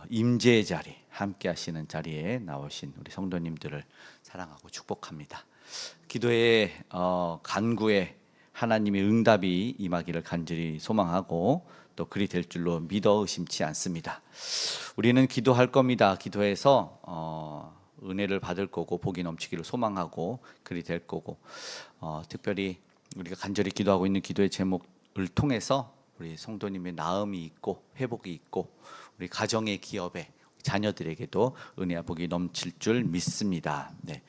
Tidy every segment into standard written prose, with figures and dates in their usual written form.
임재의 자리, 함께 하시는 자리에 나오신 우리 성도님들을 사랑하고 축복합니다. 기도의 간구에 하나님의 응답이 임하기를 간절히 소망하고 또 그리 될 줄로 믿어 의심치 않습니다. 우리는 기도할 겁니다. 기도해서 은혜를 받을 거고 복이 넘치기를 소망하고 그리 될 거고, 특별히 우리가 간절히 기도하고 있는 기도의 제목을 통해서 우리 성도님의 나음이 있고 회복이 있고 우리 가정의 기업에 자녀들에게도 은혜와 복이 넘칠 줄 믿습니다. 네.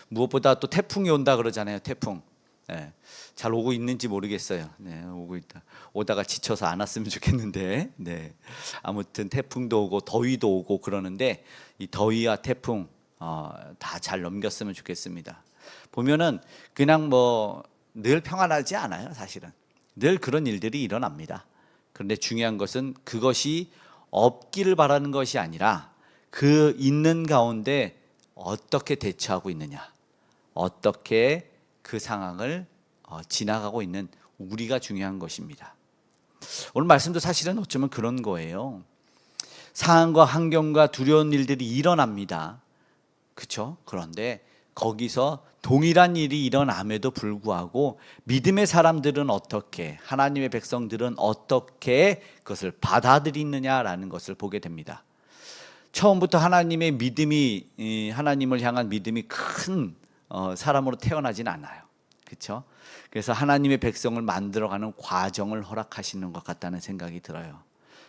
무엇보다 또 태풍이 온다 그러잖아요. 태풍. 네. 잘 오고 있는지 모르겠어요. 네, 오고 있다. 오다가 지쳐서 안 왔으면 좋겠는데. 네. 아무튼 태풍도 오고 더위도 오고 그러는데 이 더위와 태풍 다 잘 넘겼으면 좋겠습니다. 보면은 그냥 뭐 늘 평안하지 않아요. 사실은 늘 그런 일들이 일어납니다. 그런데 중요한 것은 그것이 없기를 바라는 것이 아니라 그 있는 가운데 어떻게 대처하고 있느냐, 어떻게 그 상황을 지나가고 있는 우리가 중요한 것입니다. 오늘 말씀도 사실은 어쩌면 그런 거예요. 상황과 환경과 두려운 일들이 일어납니다. 그렇죠? 그런데 거기서 동일한 일이 일어남에도 불구하고 믿음의 사람들은 어떻게, 하나님의 백성들은 어떻게 그것을 받아들이느냐라는 것을 보게 됩니다. 처음부터 하나님의 믿음이, 하나님을 향한 믿음이 큰 사람으로 태어나진 않아요. 그렇죠? 그래서 하나님의 백성을 만들어가는 과정을 허락하시는 것 같다는 생각이 들어요.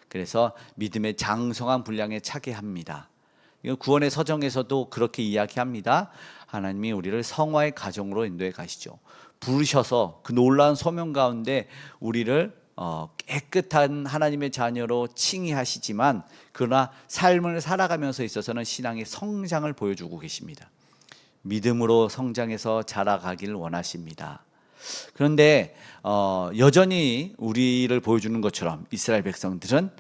그래서 믿음의 장성한 분량에 차게 합니다. 구원의 서정에서도 그렇게 이야기합니다. 하나님이 우리를 성화의 가정으로 인도해 가시죠. 부르셔서 그 놀라운 소명 가운데 우리를 깨끗한 하나님의 자녀로 칭의하시지만 그러나 삶을 살아가면서 있어서는 신앙의 성장을 보여주고 계십니다. 믿음으로 성장해서 자라가기를 원하십니다. 그런데 여전히 우리를 보여주는 것처럼 이스라엘 백성들은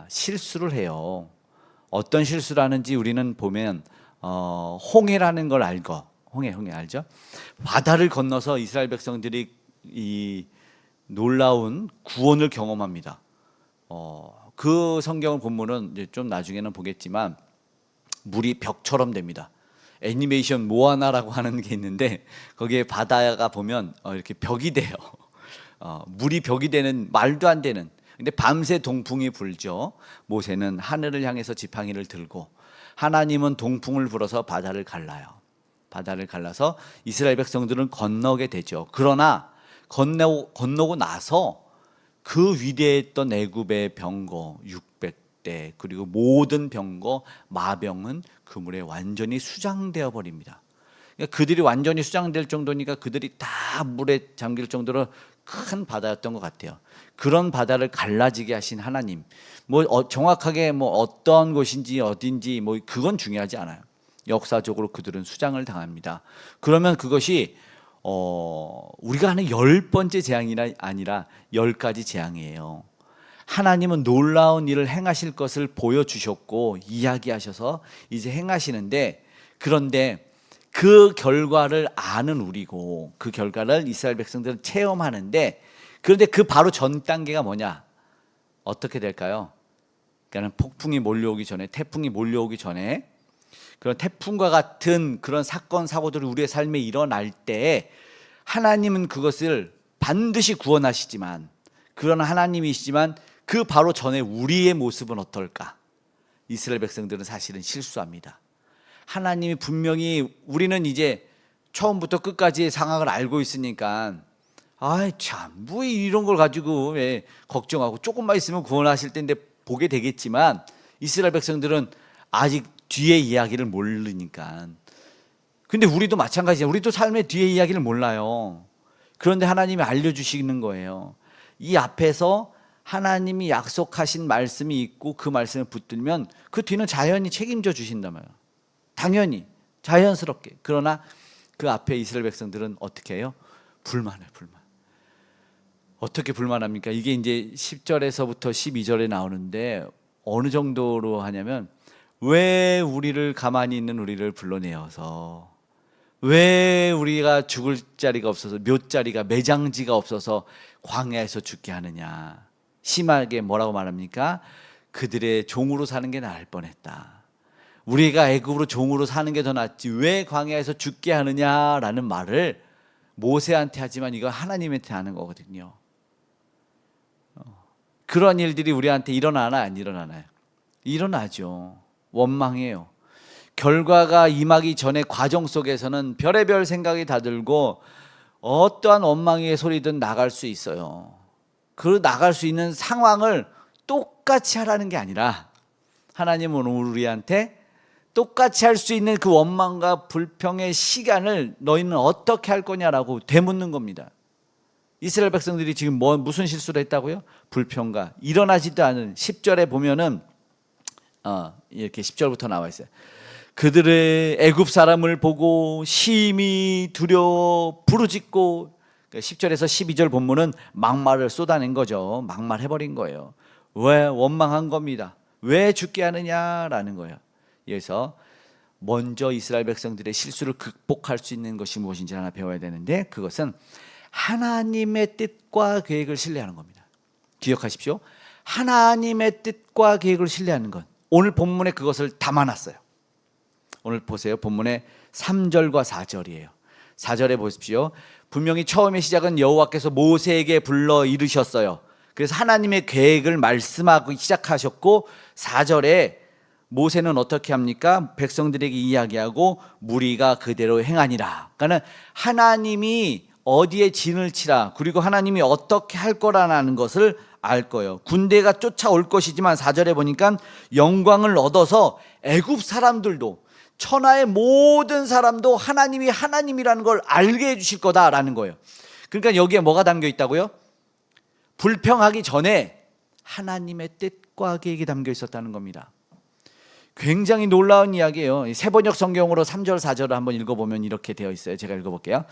실수를 해요. 어떤 실수를 하는지 우리는 보면 홍해라는 걸 알고, 홍해 알죠? 바다를 건너서 이스라엘 백성들이 이 놀라운 구원을 경험합니다. 그 성경 본문은 이제 좀 나중에는 보겠지만 물이 벽처럼 됩니다. 애니메이션 모아나라고 하는 게 있는데 거기에 바다가 보면 이렇게 벽이 돼요. 물이 벽이 되는, 말도 안 되는. 근데 밤새 동풍이 불죠. 모세는 하늘을 향해서 지팡이를 들고 하나님은 동풍을 불어서 바다를 갈라요. 바다를 갈라서 이스라엘 백성들은 건너게 되죠. 그러나 건너고 나서 그 위대했던 애굽의 병거 600대 그리고 모든 병거 마병은 그 물에 완전히 수장되어 버립니다. 그러니까 그들이 완전히 수장될 정도니까 그들이 다 물에 잠길 정도로 큰 바다였던 것 같아요. 그런 바다를 갈라지게 하신 하나님, 정확하게 어떤 곳인지 어딘지 그건 중요하지 않아요. 역사적으로 그들은 수장을 당합니다. 그러면 그것이 우리가 하는 10번째 재앙이 아니라 10가지 재앙이에요. 하나님은 놀라운 일을 행하실 것을 보여주셨고 이야기하셔서 이제 행하시는데, 그런데 그 결과를 아는 우리고 그 결과를 이스라엘 백성들은 체험하는데, 그런데 그 바로 전 단계가 뭐냐? 어떻게 될까요? 그러니까 폭풍이 몰려오기 전에, 태풍이 몰려오기 전에, 그런 태풍과 같은 그런 사건 사고들이 우리의 삶에 일어날 때 하나님은 그것을 반드시 구원하시지만, 그런 하나님이시지만 그 바로 전에 우리의 모습은 어떨까? 이스라엘 백성들은 사실은 실수합니다. 하나님이 분명히, 우리는 이제 처음부터 끝까지의 상황을 알고 있으니까 뭐 이런 걸 가지고 왜 걱정하고, 조금만 있으면 구원하실 텐데 보게 되겠지만 이스라엘 백성들은 아직 뒤의 이야기를 모르니까. 근데 우리도 마찬가지예요. 우리도 삶의 뒤의 이야기를 몰라요. 그런데 하나님이 알려주시는 거예요. 이 앞에서 하나님이 약속하신 말씀이 있고 그 말씀을 붙들면 그 뒤는 자연히 책임져 주신단 말이에요. 당연히 자연스럽게. 그러나 그 앞에 이스라엘 백성들은 어떻게 해요? 불만해요. 불만. 어떻게 불만합니까? 이게 이제 10절에서부터 12절에 나오는데 어느 정도로 하냐면, 왜 우리를 가만히 있는 우리를 불러내어서, 왜 우리가 죽을 자리가 없어서, 묘자리가, 매장지가 없어서 광야에서 죽게 하느냐. 심하게 뭐라고 말합니까? 그들의 종으로 사는 게 나을 뻔했다. 우리가 애굽으로 종으로 사는 게 더 낫지 왜 광야에서 죽게 하느냐라는 말을 모세한테 하지만 이거 하나님한테 하는 거거든요. 그런 일들이 우리한테 일어나나 안 일어나나요? 일어나죠. 원망해요. 결과가 임하기 전에 과정 속에서는 별의별 생각이 다 들고 어떠한 원망의 소리든 나갈 수 있어요. 그 나갈 수 있는 상황을 똑같이 하라는 게 아니라 하나님은 우리한테 똑같이 할 수 있는 그 원망과 불평의 시간을 너희는 어떻게 할 거냐라고 되묻는 겁니다. 이스라엘 백성들이 지금 무슨 실수를 했다고요? 불평과 일어나지도 않은 10절에 보면은 이렇게 10절부터 나와 있어요. 그들의 애굽 사람을 보고 심히 두려워 부르짖고 10절에서 12절 본문은 막말을 쏟아낸 거죠. 막말해버린 거예요. 왜 원망한 겁니다. 왜 죽게 하느냐라는 거예요. 그래서 먼저 이스라엘 백성들의 실수를 극복할 수 있는 것이 무엇인지 하나 배워야 되는데 그것은 하나님의 뜻과 계획을 신뢰하는 겁니다. 기억하십시오. 하나님의 뜻과 계획을 신뢰하는 것. 오늘 본문에 그것을 담아놨어요. 오늘 보세요. 본문의 3절과 4절이에요. 4절에 보십시오. 분명히 처음의 시작은 여호와께서 모세에게 불러 이르셨어요. 그래서 하나님의 계획을 말씀하고 시작하셨고 4절에 모세는 어떻게 합니까? 백성들에게 이야기하고 무리가 그대로 행하니라. 그러니까 하나님이 어디에 진을 치라 그리고 하나님이 어떻게 할 거라는 것을 알 거예요. 군대가 쫓아올 것이지만 4절에 보니까 영광을 얻어서 애굽 사람들도 천하의 모든 사람도 하나님이 하나님이라는 걸 알게 해주실 거다라는 거예요. 그러니까 여기에 뭐가 담겨 있다고요? 불평하기 전에 하나님의 뜻과 계획이 담겨 있었다는 겁니다. 굉장히 놀라운 이야기예요. 세번역 성경으로 3절 4절을 한번 읽어보면 이렇게 되어 있어요. 제가 읽어볼게요.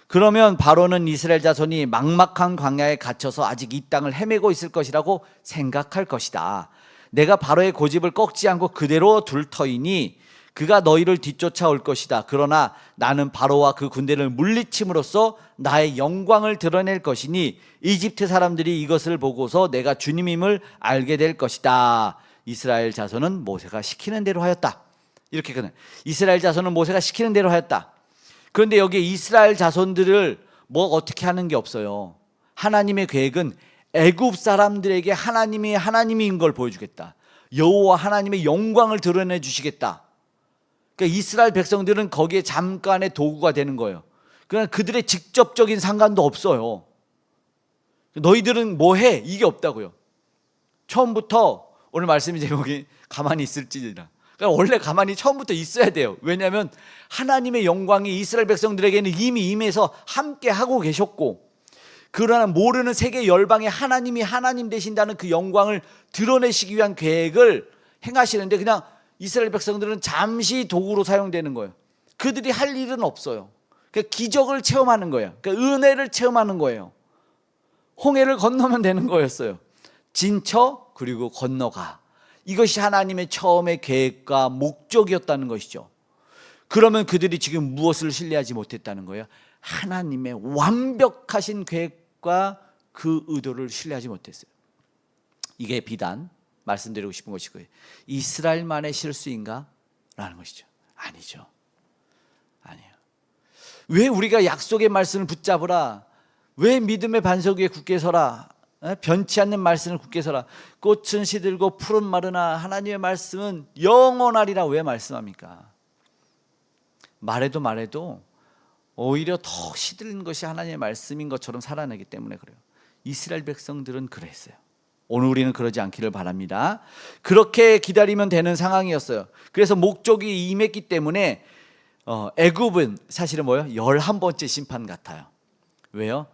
그러면 바로는 이스라엘 자손이 막막한 광야에 갇혀서 아직 이 땅을 헤매고 있을 것이라고 생각할 것이다. 내가 바로의 고집을 꺾지 않고 그대로 둘 터이니 그가 너희를 뒤쫓아올 것이다. 그러나 나는 바로와 그 군대를 물리침으로써 나의 영광을 드러낼 것이니 이집트 사람들이 이것을 보고서 내가 주님임을 알게 될 것이다. 이스라엘 자손은 모세가 시키는 대로 하였다. 이렇게 끝나요. 이스라엘 자손은 모세가 시키는 대로 하였다. 그런데 여기에 이스라엘 자손들을 뭐 어떻게 하는 게 없어요. 하나님의 계획은 애굽 사람들에게 하나님이 하나님인 걸 보여주겠다. 여호와 하나님의 영광을 드러내 주시겠다. 그러니까 이스라엘 백성들은 거기에 잠깐의 도구가 되는 거예요. 그러나 그들의 직접적인 상관도 없어요. 너희들은 뭐 해? 이게 없다고요. 처음부터 오늘 말씀의 제목이 가만히 있을지니라. 그러니까 원래 가만히 처음부터 있어야 돼요. 왜냐하면 하나님의 영광이 이스라엘 백성들에게는 이미 임해서 함께 하고 계셨고 그러나 모르는 세계 열방에 하나님이 하나님 되신다는 그 영광을 드러내시기 위한 계획을 행하시는데 그냥 이스라엘 백성들은 잠시 도구로 사용되는 거예요. 그들이 할 일은 없어요. 그러니까 기적을 체험하는 거예요. 그러니까 은혜를 체험하는 거예요. 홍해를 건너면 되는 거였어요. 진쳐 그리고 건너가. 이것이 하나님의 처음의 계획과 목적이었다는 것이죠. 그러면 그들이 지금 무엇을 신뢰하지 못했다는 거예요? 하나님의 완벽하신 계획과 그 의도를 신뢰하지 못했어요. 이게 비단 말씀드리고 싶은 것이고요. 이스라엘만의 실수인가? 라는 것이죠. 아니죠. 아니에요. 왜 우리가 약속의 말씀을 붙잡으라? 왜 믿음의 반석 위에 굳게 서라? 변치 않는 말씀을 굳게 서라. 꽃은 시들고 푸른 마르나 하나님의 말씀은 영원하리라 왜 말씀합니까? 말해도 오히려 더 시들는 것이 하나님의 말씀인 것처럼 살아내기 때문에 그래요. 이스라엘 백성들은 그랬어요. 오늘 우리는 그러지 않기를 바랍니다. 그렇게 기다리면 되는 상황이었어요. 그래서 목적이 임했기 때문에 애굽은 사실은 뭐예요? 11번째 심판 같아요. 왜요?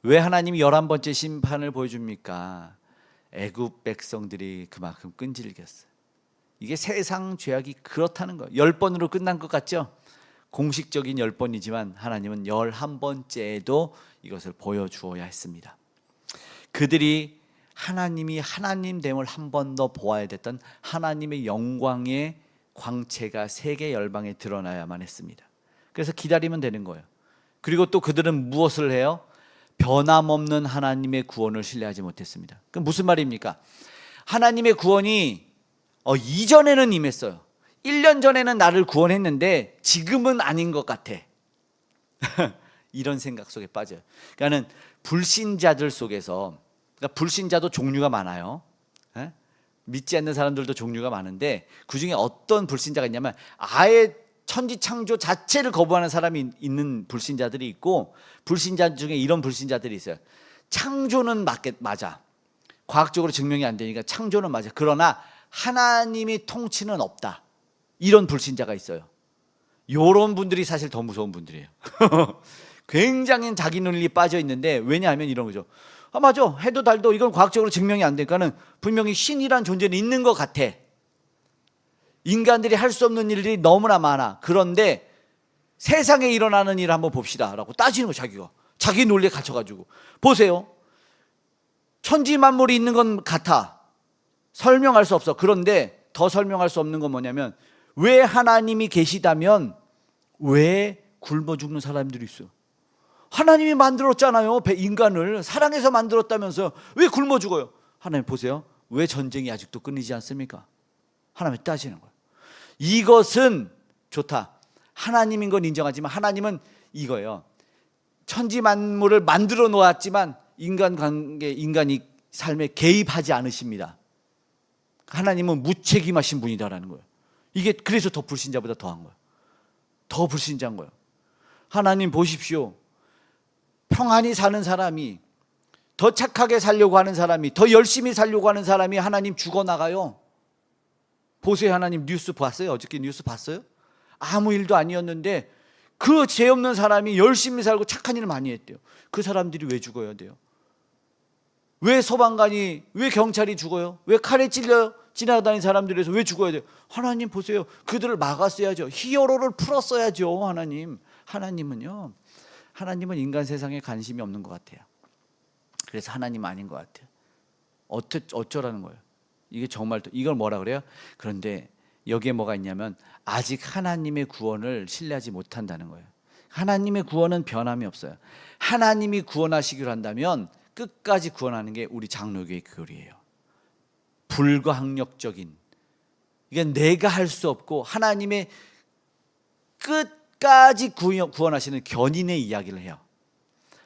왜 하나님이 11번째 심판을 보여줍니까? 애굽 백성들이 그만큼 끈질겼어요. 이게 세상 죄악이 그렇다는 거예요. 10번으로 끝난 것 같죠? 공식적인 10번이지만 하나님은 11번째에도 이것을 보여주어야 했습니다. 그들이 하나님이 하나님됨을 한 번 더 보아야 됐던 하나님의 영광의 광채가 세계 열방에 드러나야만 했습니다. 그래서 기다리면 되는 거예요. 그리고 또 그들은 무엇을 해요? 변함없는 하나님의 구원을 신뢰하지 못했습니다. 그럼 무슨 말입니까? 하나님의 구원이 이전에는 임했어요. 1년 전에는 나를 구원했는데 지금은 아닌 것 같아. 이런 생각 속에 빠져요. 그러니까는 불신자들 속에서, 그러니까 불신자도 종류가 많아요. 믿지 않는 사람들도 종류가 많은데 그중에 어떤 불신자가 있냐면 아예 천지창조 자체를 거부하는 사람이 있는 불신자들이 있고, 불신자 중에 이런 불신자들이 있어요. 창조는 맞아. 과학적으로 증명이 안 되니까 창조는 맞아. 그러나 하나님이 통치는 없다. 이런 불신자가 있어요. 이런 분들이 사실 더 무서운 분들이에요. 굉장히 자기 논리에 빠져 있는데, 왜냐하면 이런 거죠. 맞아, 해도 달도 이건 과학적으로 증명이 안 되니까는 분명히 신이란 존재는 있는 것 같아. 인간들이 할 수 없는 일들이 너무나 많아. 그런데 세상에 일어나는 일을 한번 봅시다 라고 따지는 거, 자기가 자기 논리에 갇혀가지고. 보세요, 천지 만물이 있는 건 같아. 설명할 수 없어. 그런데 더 설명할 수 없는 건 뭐냐면, 왜 하나님이 계시다면 왜 굶어 죽는 사람들이 있어요? 하나님이 만들었잖아요. 인간을 사랑해서 만들었다면서요. 왜 굶어 죽어요? 하나님 보세요, 왜 전쟁이 아직도 끊이지 않습니까? 하나님이 따지는 거예요. 이것은 좋다, 하나님인 건 인정하지만 하나님은 이거예요. 천지 만물을 만들어 놓았지만 인간이 삶에 개입하지 않으십니다. 하나님은 무책임하신 분이다라는 거예요. 이게 그래서 더 불신자보다 더한 거예요. 더 불신자인 거예요. 하나님 보십시오, 평안히 사는 사람이, 더 착하게 살려고 하는 사람이, 더 열심히 살려고 하는 사람이 하나님 죽어나가요. 보세요, 하나님 뉴스 봤어요? 어저께 뉴스 봤어요? 아무 일도 아니었는데 그 죄 없는 사람이 열심히 살고 착한 일을 많이 했대요. 그 사람들이 왜 죽어야 돼요? 왜 소방관이, 왜 경찰이 죽어요? 왜 칼에 찔려 지나다니는 사람들에서 왜 죽어야 돼요? 하나님 보세요, 그들을 막았어야죠. 히어로를 풀었어야죠. 하나님은요, 하나님은 인간 세상에 관심이 없는 것 같아요. 그래서 하나님 아닌 것 같아요. 어쩌라는 거예요? 이게 정말, 이걸 뭐라 그래요? 그런데 여기에 뭐가 있냐면 아직 하나님의 구원을 신뢰하지 못한다는 거예요. 하나님의 구원은 변함이 없어요. 하나님이 구원하시기로 한다면 끝까지 구원하는 게 우리 장로교의 교리예요. 불가항력적인, 이게 내가 할 수 없고 하나님의 끝까지 구원하시는 견인의 이야기를 해요.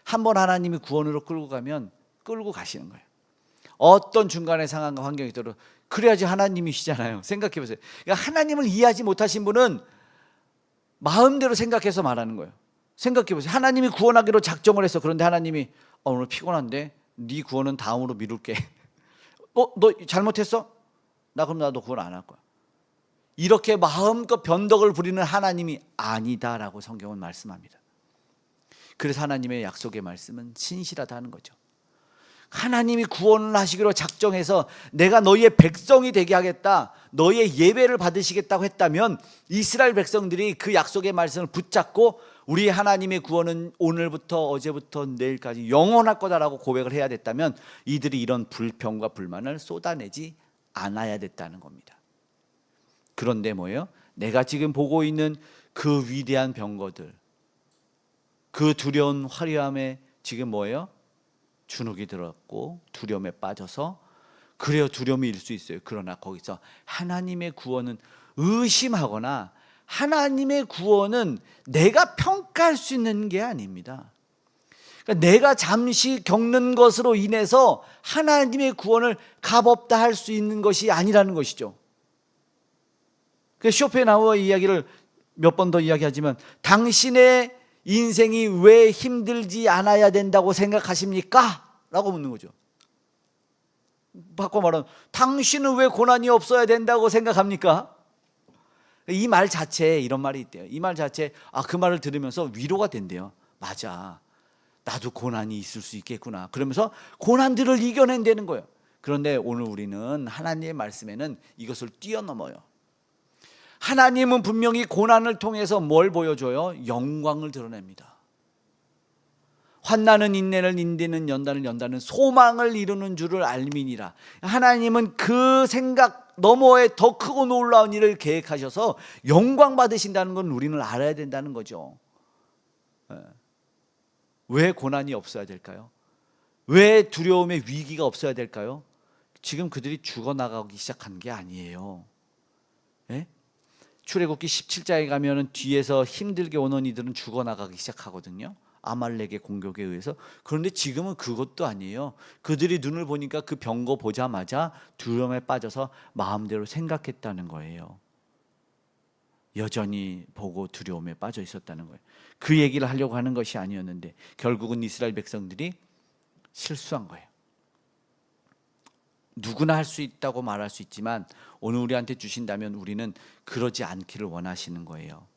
한번 하나님이 구원으로 끌고 가면 끌고 가시는 거예요. 어떤 중간의 상황과 환경이 있도록. 그래야지 하나님이시잖아요. 생각해 보세요. 그러니까 하나님을 이해하지 못하신 분은 마음대로 생각해서 말하는 거예요. 생각해 보세요. 하나님이 구원하기로 작정을 했어. 그런데 하나님이 오늘 피곤한데 네 구원은 다음으로 미룰게. 너 잘못했어? 그럼 나도 구원 안 할 거야. 이렇게 마음껏 변덕을 부리는 하나님이 아니다라고 성경은 말씀합니다. 그래서 하나님의 약속의 말씀은 신실하다는 거죠. 하나님이 구원을 하시기로 작정해서 내가 너희의 백성이 되게 하겠다, 너희의 예배를 받으시겠다고 했다면 이스라엘 백성들이 그 약속의 말씀을 붙잡고 우리 하나님의 구원은 오늘부터 어제부터 내일까지 영원할 거다라고 고백을 해야 됐다면 이들이 이런 불평과 불만을 쏟아내지 않아야 됐다는 겁니다. 그런데 뭐예요? 내가 지금 보고 있는 그 위대한 병거들, 그 두려운 화려함에 지금 뭐예요? 주눅이 들었고 두려움에 빠져서, 그래요, 두려움이 일 수 있어요. 그러나 거기서 하나님의 구원은 의심하거나 하나님의 구원은 내가 평가할 수 있는 게 아닙니다. 그러니까 내가 잠시 겪는 것으로 인해서 하나님의 구원을 값없다 할 수 있는 것이 아니라는 것이죠. 쇼펜하우어 이야기를 몇 번 더 이야기하지만, 당신의 인생이 왜 힘들지 않아야 된다고 생각하십니까? 라고 묻는 거죠. 바꿔 말하면 당신은 왜 고난이 없어야 된다고 생각합니까? 이 말 자체에 이런 말이 있대요. 이 말 자체에 그 말을 들으면서 위로가 된대요. 맞아, 나도 고난이 있을 수 있겠구나. 그러면서 고난들을 이겨낸다는 거예요. 그런데 오늘 우리는 하나님의 말씀에는 이것을 뛰어넘어요. 하나님은 분명히 고난을 통해서 뭘 보여줘요? 영광을 드러냅니다. 환난은 인내를, 인내는 연단을, 연단은 소망을 이루는 줄을 알미니라. 하나님은 그 생각 너머에 더 크고 놀라운 일을 계획하셔서 영광 받으신다는 건 우리는 알아야 된다는 거죠. 왜 고난이 없어야 될까요? 왜 두려움의 위기가 없어야 될까요? 지금 그들이 죽어나가기 시작한 게 아니에요. 예? 출애굽기 17장에 가면은 뒤에서 힘들게 오는 이들은 죽어나가기 시작하거든요. 아말렉의 공격에 의해서. 그런데 지금은 그것도 아니에요. 그들이 눈을 보니까 그 병거 보자마자 두려움에 빠져서 마음대로 생각했다는 거예요. 여전히 보고 두려움에 빠져 있었다는 거예요. 그 얘기를 하려고 하는 것이 아니었는데 결국은 이스라엘 백성들이 실수한 거예요. 누구나 할 수 있다고 말할 수 있지만 오늘 우리한테 주신다면 우리는 그러지 않기를 원하시는 거예요.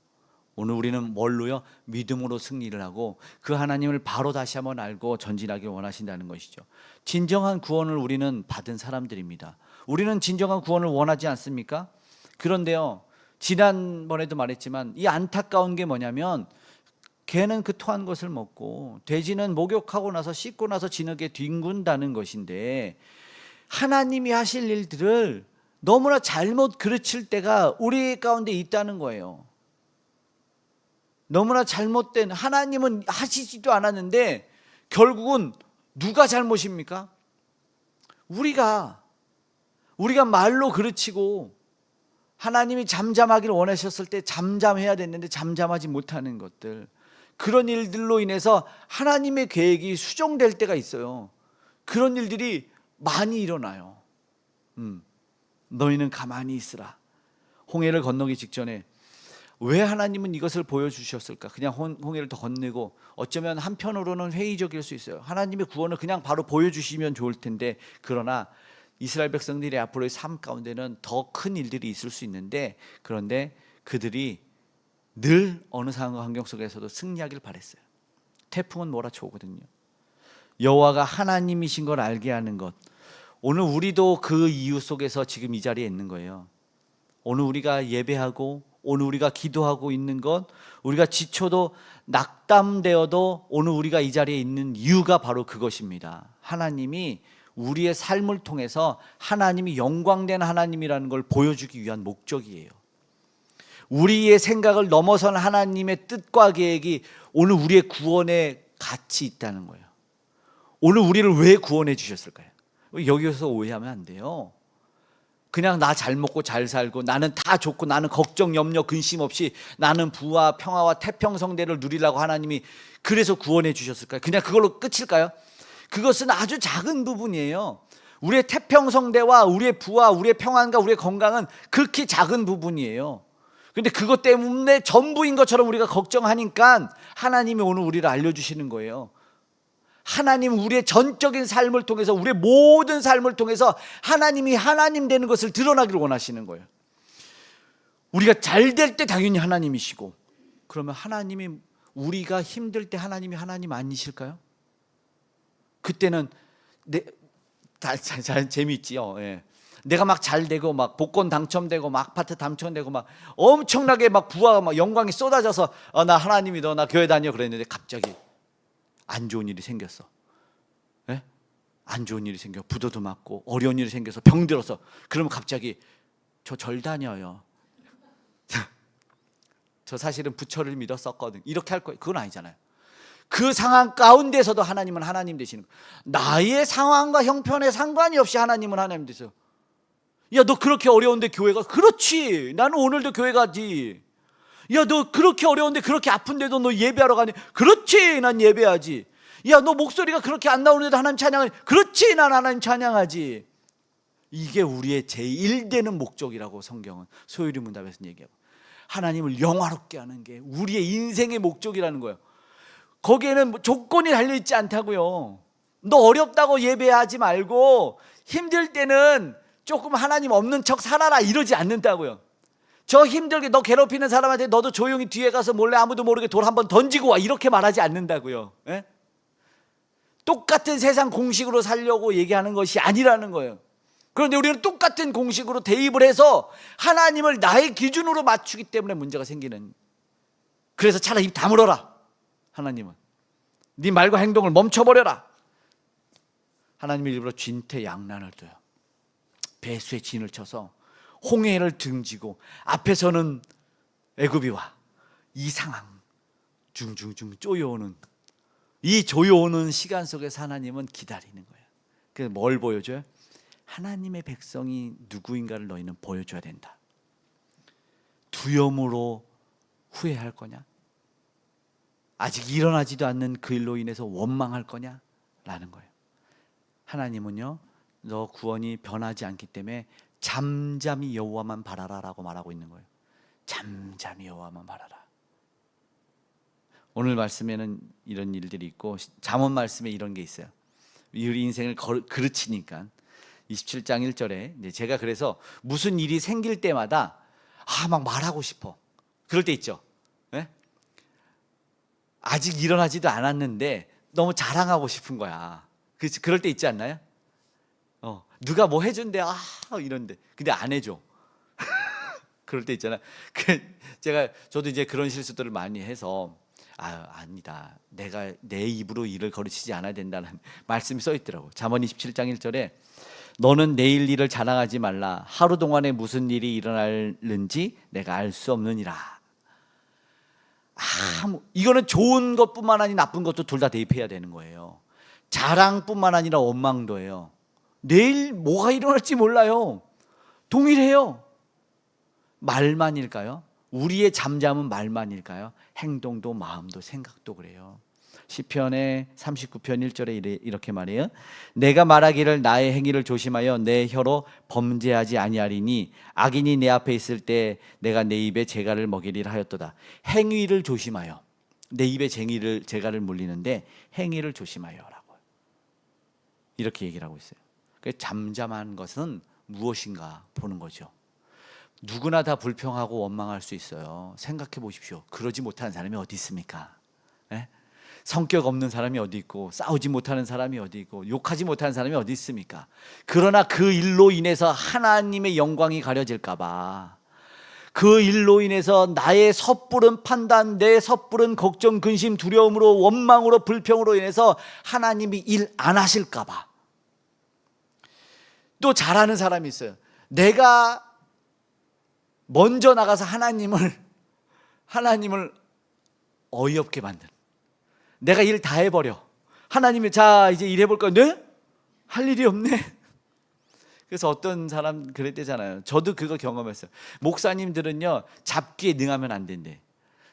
오늘 우리는 뭘로요? 믿음으로 승리를 하고 그 하나님을 바로 다시 한번 알고 전진하길 원하신다는 것이죠. 진정한 구원을 우리는 받은 사람들입니다. 우리는 진정한 구원을 원하지 않습니까? 그런데요, 지난번에도 말했지만 이 안타까운 게 뭐냐면 개는 그 토한 것을 먹고 돼지는 목욕하고 나서 씻고 나서 진흙에 뒹군다는 것인데, 하나님이 하실 일들을 너무나 잘못 그르칠 때가 우리 가운데 있다는 거예요. 너무나 잘못된, 하나님은 하시지도 않았는데 결국은 누가 잘못입니까? 우리가 말로 그르치고 하나님이 잠잠하기를 원하셨을 때 잠잠해야 됐는데 잠잠하지 못하는 것들, 그런 일들로 인해서 하나님의 계획이 수정될 때가 있어요. 그런 일들이 많이 일어나요. 너희는 가만히 있으라. 홍해를 건너기 직전에 왜 하나님은 이것을 보여주셨을까? 그냥 홍해를 더 건너고, 어쩌면 한편으로는 회의적일 수 있어요. 하나님의 구원을 그냥 바로 보여주시면 좋을 텐데, 그러나 이스라엘 백성들이 앞으로의 삶 가운데는 더 큰 일들이 있을 수 있는데, 그런데 그들이 늘 어느 상황 환경 속에서도 승리하길 바랬어요. 태풍은 몰아쳐오거든요. 여호와가 하나님이신 걸 알게 하는 것, 오늘 우리도 그 이유 속에서 지금 이 자리에 있는 거예요. 오늘 우리가 예배하고 오늘 우리가 기도하고 있는 것, 우리가 지쳐도 낙담되어도 오늘 우리가 이 자리에 있는 이유가 바로 그것입니다. 하나님이 우리의 삶을 통해서 하나님이 영광된 하나님이라는 걸 보여주기 위한 목적이에요. 우리의 생각을 넘어선 하나님의 뜻과 계획이 오늘 우리의 구원에 같이 있다는 거예요. 오늘 우리를 왜 구원해 주셨을까요? 여기서 오해하면 안 돼요. 그냥 나 잘 먹고 잘 살고 나는 다 좋고 나는 걱정 염려 근심 없이 나는 부와 평화와 태평성대를 누리려고 하나님이 그래서 구원해 주셨을까요? 그냥 그걸로 끝일까요? 그것은 아주 작은 부분이에요. 우리의 태평성대와 우리의 부와 우리의 평안과 우리의 건강은 극히 작은 부분이에요. 그런데 그것 때문에 전부인 것처럼 우리가 걱정하니까 하나님이 오늘 우리를 알려주시는 거예요. 하나님, 우리의 전적인 삶을 통해서, 우리의 모든 삶을 통해서 하나님이 하나님 되는 것을 드러나기를 원하시는 거예요. 우리가 잘 될 때 당연히 하나님이시고, 그러면 하나님이, 우리가 힘들 때 하나님이 하나님 아니실까요? 그때는 재미있지요. 예. 내가 막 잘 되고 막 복권 당첨되고 막 아파트 당첨되고 막 엄청나게 막 부와 막 영광이 쏟아져서 나 하나님이다, 나 교회 다녀 그랬는데 갑자기 안 좋은 일이 생겼어. 예? 안 좋은 일이 생겨. 부도도 맞고 어려운 일이 생겨서 병들어서, 그러면 갑자기 저 절 다녀요. 저 사실은 부처를 믿었었거든. 이렇게 할 거예요. 그건 아니잖아요. 그 상황 가운데서도 하나님은 하나님 되시는 거예요. 나의 상황과 형편에 상관이 없이 하나님은 하나님 되세요. 야, 너 그렇게 어려운데 교회 가? 그렇지. 나는 오늘도 교회 가지. 야, 너 그렇게 어려운데 그렇게 아픈데도 너 예배하러 가니? 그렇지, 난 예배하지. 야, 너 목소리가 그렇게 안 나오는데도 하나님 찬양하니? 그렇지, 난 하나님 찬양하지. 이게 우리의 제1되는 목적이라고 성경은 소유리 문답에서 얘기하고, 하나님을 영화롭게 하는 게 우리의 인생의 목적이라는 거예요. 거기에는 조건이 달려있지 않다고요. 너 어렵다고 예배하지 말고 힘들 때는 조금 하나님 없는 척 살아라 이러지 않는다고요. 저 힘들게 너 괴롭히는 사람한테 너도 조용히 뒤에 가서 몰래 아무도 모르게 돌 한번 던지고 와 이렇게 말하지 않는다고요. 예? 똑같은 세상 공식으로 살려고 얘기하는 것이 아니라는 거예요. 그런데 우리는 똑같은 공식으로 대입을 해서 하나님을 나의 기준으로 맞추기 때문에 문제가 생기는. 그래서 차라리 입 다물어라. 하나님은 네 말과 행동을 멈춰버려라. 하나님이 일부러 진퇴양난을 둬요. 배수의 진을 쳐서 홍해를 등지고 앞에서는 애굽이와 이 상황 중중중 쪼여오는, 이 조여오는 시간 속에서 하나님은 기다리는 거예요. 그래서 뭘 보여줘요? 하나님의 백성이 누구인가를 너희는 보여줘야 된다. 두려움으로 후회할 거냐? 아직 일어나지도 않는 그 일로 인해서 원망할 거냐? 라는 거예요. 하나님은요, 너 구원이 변하지 않기 때문에 잠잠히 여호와만 바라라 라고 말하고 있는 거예요. 잠잠히 여호와만 바라라. 오늘 말씀에는 이런 일들이 있고 잠언 말씀에 이런 게 있어요. 우리 인생을 그르치니까 27장 1절에 이제 제가 그래서 무슨 일이 생길 때마다 막 말하고 싶어. 그럴 때 있죠. 네? 아직 일어나지도 않았는데 너무 자랑하고 싶은 거야. 그럴 때 있지 않나요? 누가 뭐 해준대 이런데 근데 안 해줘. 그럴 때 있잖아. 저도 이제 그런 실수들을 많이 해서 아니다. 내가 내 입으로 일을 거르치지 않아야 된다는 말씀이 써 있더라고. 잠언 27장 1절에 너는 내일 일을 자랑하지 말라. 하루 동안에 무슨 일이 일어날는지 내가 알 수 없느니라. 이거는 좋은 것뿐만 아니라 나쁜 것도 둘 다 대입해야 되는 거예요. 자랑뿐만 아니라 원망도예요. 내일 뭐가 일어날지 몰라요. 동일해요. 말만일까요? 우리의 잠잠은 말만일까요? 행동도 마음도 생각도 그래요. 시편의 39편 1절에 이렇게 말해요. 내가 말하기를 나의 행위를 조심하여 내 혀로 범죄하지 아니하리니 악인이 내 앞에 있을 때 내가 내 입에 재갈을 먹이리라 하였도다. 행위를 조심하여. 내 입에 재갈을 물리는데 행위를 조심하여 라고 이렇게 얘기를 하고 있어요. 잠잠한 것은 무엇인가 보는 거죠. 누구나 다 불평하고 원망할 수 있어요. 생각해 보십시오. 그러지 못하는 사람이 어디 있습니까? 네? 성격 없는 사람이 어디 있고 싸우지 못하는 사람이 어디 있고 욕하지 못하는 사람이 어디 있습니까? 그러나 그 일로 인해서 하나님의 영광이 가려질까 봐, 그 일로 인해서 나의 섣부른 판단, 내 섣부른 걱정, 근심, 두려움으로 원망으로 불평으로 인해서 하나님이 일 안 하실까 봐. 또 잘하는 사람이 있어요. 내가 먼저 나가서 하나님을 어이없게 만드는, 내가 일 다 해버려. 하나님이 자 이제 일해볼까? 네? 할 일이 없네. 그래서 어떤 사람 그랬대잖아요. 저도 그거 경험했어요. 목사님들은요 잡기에 능하면 안 된대.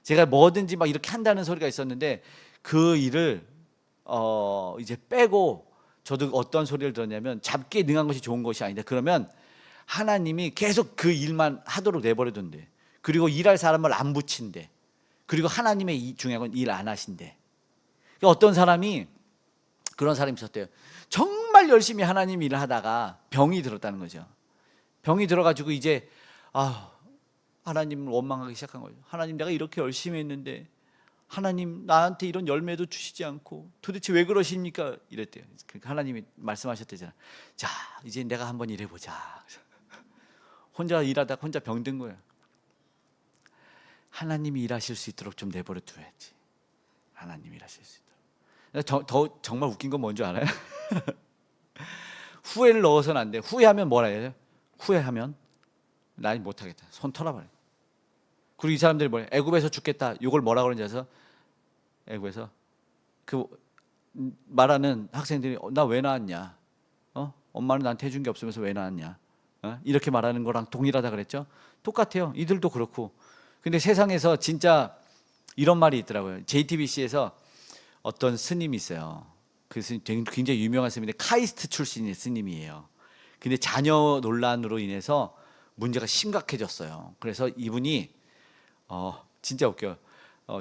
제가 뭐든지 막 이렇게 한다는 소리가 있었는데 그 일을 이제 빼고, 저도 어떤 소리를 들었냐면 잡기에 능한 것이 좋은 것이 아니다. 그러면 하나님이 계속 그 일만 하도록 내버려둔대. 그리고 일할 사람을 안 붙인대. 그리고 하나님의 중요한 건 일 안 하신대. 어떤 사람이 그런 사람이 있었대요. 정말 열심히 하나님 일을 하다가 병이 들었다는 거죠. 병이 들어가지고 이제 하나님을 원망하기 시작한 거죠. 하나님, 내가 이렇게 열심히 했는데 하나님 나한테 이런 열매도 주시지 않고 도대체 왜 그러십니까? 이랬대요. 하나님이 말씀하셨대잖아. 자, 이제 내가 한번 일해보자. 혼자 일하다가 혼자 병든 거예요. 하나님이 일하실 수 있도록 좀 내버려 둬야지. 하나님이 일하실 수 있도록. 정말 웃긴 건 뭔지 알아요? 후회를 넣어서는 안 돼. 후회하면 뭐라 해야 돼요? 후회하면 나 못하겠다. 손 털어버려. 그리고 이 사람들이 뭐래? 애굽에서 죽겠다. 이걸 뭐라 그러는지 아세요? 애굽에서 그 말하는 학생들이 나 왜 나왔냐? 엄마는 나한테 해준 게 없으면서 왜 나왔냐? 이렇게 말하는 거랑 동일하다 그랬죠? 똑같아요. 이들도 그렇고. 근데 세상에서 진짜 이런 말이 있더라고요. JTBC에서 어떤 스님이 있어요. 그 스님 굉장히 유명한 스님인데 카이스트 출신의 스님이에요. 근데 자녀 논란으로 인해서 문제가 심각해졌어요. 그래서 이분이 진짜 웃겨요.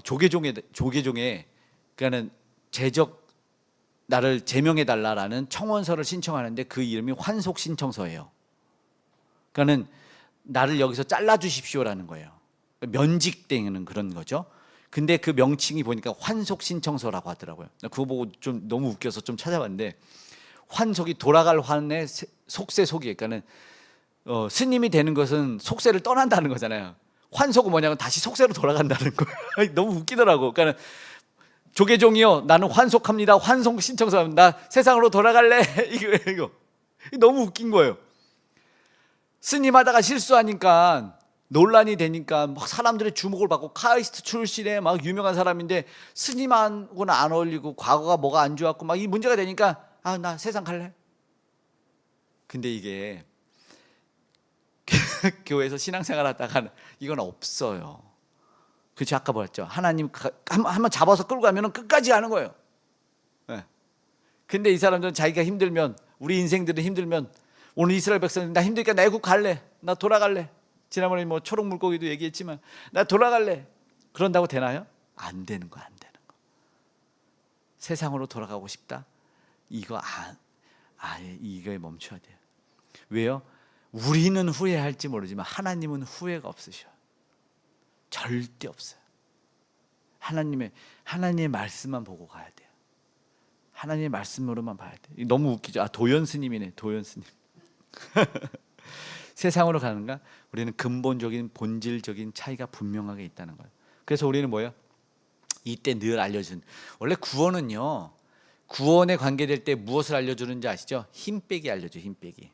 조계종에 그러니까는 나를 제명해 달라라는 청원서를 신청하는데 그 이름이 환속 신청서예요. 그러니까는 나를 여기서 잘라 주십시오라는 거예요. 면직되는 그런 거죠. 근데 그 명칭이 보니까 환속 신청서라고 하더라고요. 그거 보고 좀 너무 웃겨서 좀 찾아봤는데, 환속이 돌아갈 환의 속세 속이, 그러니까는 스님이 되는 것은 속세를 떠난다는 거잖아요. 환속은 뭐냐면 다시 속세로 돌아간다는 거예요. 너무 웃기더라고. 그러니까 조계종이요, 나는 환속합니다. 환속 신청서, 나 세상으로 돌아갈래. 이거 너무 웃긴 거예요. 스님 하다가 실수하니까 논란이 되니까 막 사람들의 주목을 받고, 카이스트 출신의 막 유명한 사람인데 스님하고는 안 어울리고 과거가 뭐가 안 좋았고 막 이 문제가 되니까 나 세상 갈래. 근데 이게 교회에서 신앙생활 하다가 이건 없어요. 그렇죠? 아까 보였죠. 하나님 한번 잡아서 끌고 가면 끝까지 가는 거예요. 네. 근데 이 사람들은 자기가 힘들면, 우리 인생들은 힘들면, 오늘 이스라엘 백성들 나 힘드니까 나 애국 갈래, 나 돌아갈래. 지난번에 뭐 초록 물고기도 얘기했지만 나 돌아갈래. 그런다고 되나요? 안 되는 거, 안 되는 거. 세상으로 돌아가고 싶다? 이거 아예 이거에 멈춰야 돼요. 왜요? 우리는 후회할지 모르지만 하나님은 후회가 없으셔. 절대 없어요. 하나님의 말씀만 보고 가야 돼요. 하나님의 말씀으로만 봐야 돼요. 너무 웃기죠. 도연 스님이네, 도연 스님. 세상으로 가는가? 우리는 근본적인 본질적인 차이가 분명하게 있다는 거예요. 그래서 우리는 뭐예요? 이때 늘 알려준, 원래 구원은요, 구원에 관계될 때 무엇을 알려주는지 아시죠? 힘 빼기 알려줘. 힘 빼기.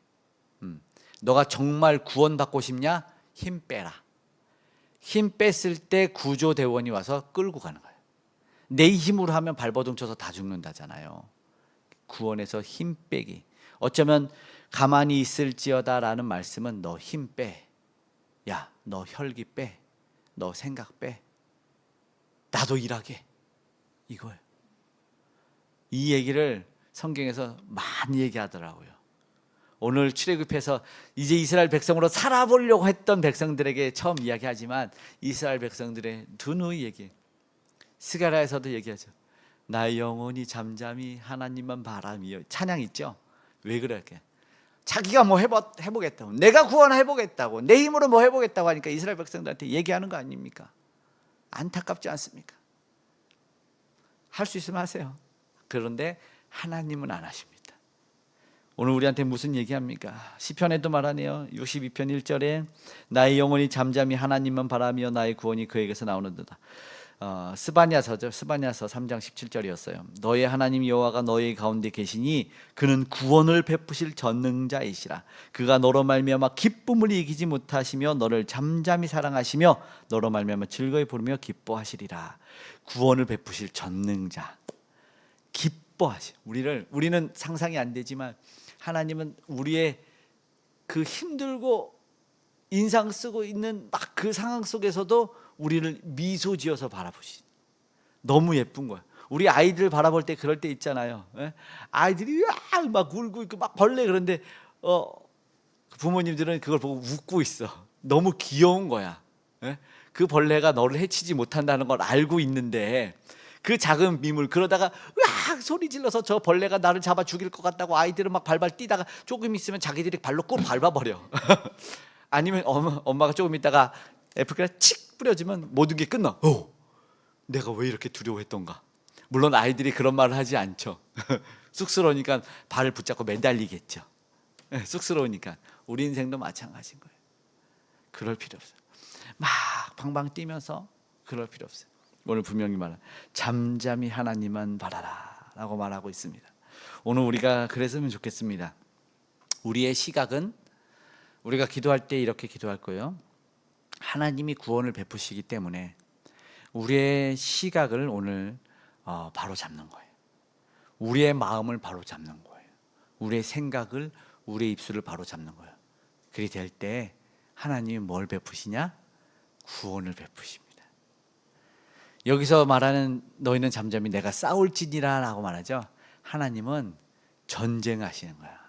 너가 정말 구원받고 싶냐? 힘 빼라. 힘 뺐을 때 구조대원이 와서 끌고 가는 거예요. 내 힘으로 하면 발버둥 쳐서 다 죽는다잖아요. 구원에서 힘 빼기. 어쩌면 가만히 있을지어다라는 말씀은 너 힘 빼. 야, 너 혈기 빼. 너 생각 빼. 나도 일하게. 이거예요. 이 얘기를 성경에서 많이 얘기하더라고요. 오늘 출애굽해서 이제 이스라엘 백성으로 살아보려고 했던 백성들에게 처음 이야기하지만 이스라엘 백성들의 누누이 얘기. 스가랴에서도 얘기하죠. 나의 영혼이 잠잠히 하나님만 바라며. 찬양 있죠? 왜 그럴게? 자기가 뭐 해보겠다고, 내가 구원해보겠다고, 내 힘으로 뭐 해보겠다고 하니까 이스라엘 백성들한테 얘기하는 거 아닙니까? 안타깝지 않습니까? 할 수 있으면 하세요. 그런데 하나님은 안 하십니다. 오늘 우리한테 무슨 얘기합니까? 시편에도 말하네요. 62편 1절에 나의 영혼이 잠잠히 하나님만 바라며 나의 구원이 그에게서 나오는도다. 스바냐서죠. 스바냐서 3장 17절이었어요. 너의 하나님 여호와가 너희 가운데 계시니 그는 구원을 베푸실 전능자이시라. 그가 너로 말미암아 기쁨을 이기지 못하시며 너를 잠잠히 사랑하시며 너로 말미암아 즐거이 부르며 기뻐하시리라. 구원을 베푸실 전능자. 기뻐하시. 우리는 상상이 안 되지만 하나님은 우리의 그 힘들고 인상 쓰고 있는 막 그 상황 속에서도 우리를 미소 지어서 바라보시. 너무 예쁜 거야. 우리 아이들 바라볼 때 그럴 때 있잖아요. 아이들이 막 울고 있고 막 벌레. 그런데 부모님들은 그걸 보고 웃고 있어. 너무 귀여운 거야. 그 벌레가 너를 해치지 못한다는 걸 알고 있는데 그 작은 미물, 그러다가 으악 소리 질러서 저 벌레가 나를 잡아 죽일 것 같다고 아이들은 막 발발 뛰다가 조금 있으면 자기들이 발로 꼭 밟아버려. 아니면 엄마가 조금 있다가 애플가루 칙 뿌려주면 모든 게 끝나. 내가 왜 이렇게 두려워했던가. 물론 아이들이 그런 말을 하지 않죠. 쑥스러우니까 발을 붙잡고 매달리겠죠. 쑥스러우니까. 우리 인생도 마찬가지인 거예요. 그럴 필요 없어요. 막 방방 뛰면서 그럴 필요 없어요. 오늘 분명히 말한 잠잠히 하나님만 바라라 라고 말하고 있습니다. 오늘 우리가 그랬으면 좋겠습니다. 우리의 시각은 우리가 기도할 때 이렇게 기도할 거예요. 하나님이 구원을 베푸시기 때문에 우리의 시각을 오늘 바로 잡는 거예요. 우리의 마음을 바로 잡는 거예요. 우리의 생각을, 우리의 입술을 바로 잡는 거예요. 그리 될 때 하나님이 뭘 베푸시냐? 구원을 베푸십니다. 여기서 말하는 너희는 잠잠히 내가 싸울지니라 라고 말하죠. 하나님은 전쟁하시는 거야.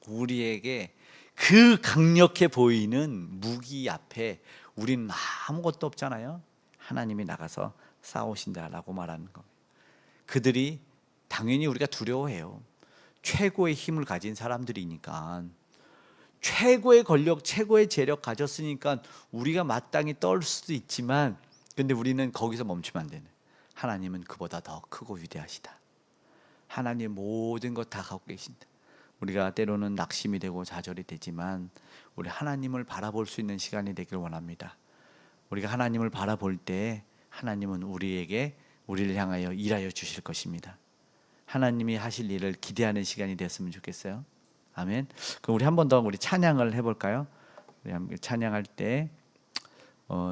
우리에게 그 강력해 보이는 무기 앞에 우리는 아무것도 없잖아요. 하나님이 나가서 싸우신다라고 말하는 겁니다. 그들이 당연히 우리가 두려워해요. 최고의 힘을 가진 사람들이니까, 최고의 권력, 최고의 재력 가졌으니까 우리가 마땅히 떨 수도 있지만, 근데 우리는 거기서 멈추면 안 되는. 하나님은 그보다 더 크고 위대하시다. 하나님 모든 것 다 갖고 계신다. 우리가 때로는 낙심이 되고 좌절이 되지만 우리 하나님을 바라볼 수 있는 시간이 되길 원합니다. 우리가 하나님을 바라볼 때 하나님은 우리를 향하여 일하여 주실 것입니다. 하나님이 하실 일을 기대하는 시간이 되었으면 좋겠어요. 아멘. 그럼 우리 한 번 더 우리 찬양을 해볼까요? 우리 찬양할 때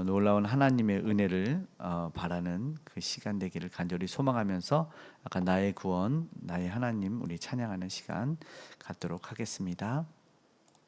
놀라운 하나님의 은혜를 바라는 그 시간 되기를 간절히 소망하면서 아까 나의 구원, 나의 하나님 우리 찬양하는 시간 갖도록 하겠습니다.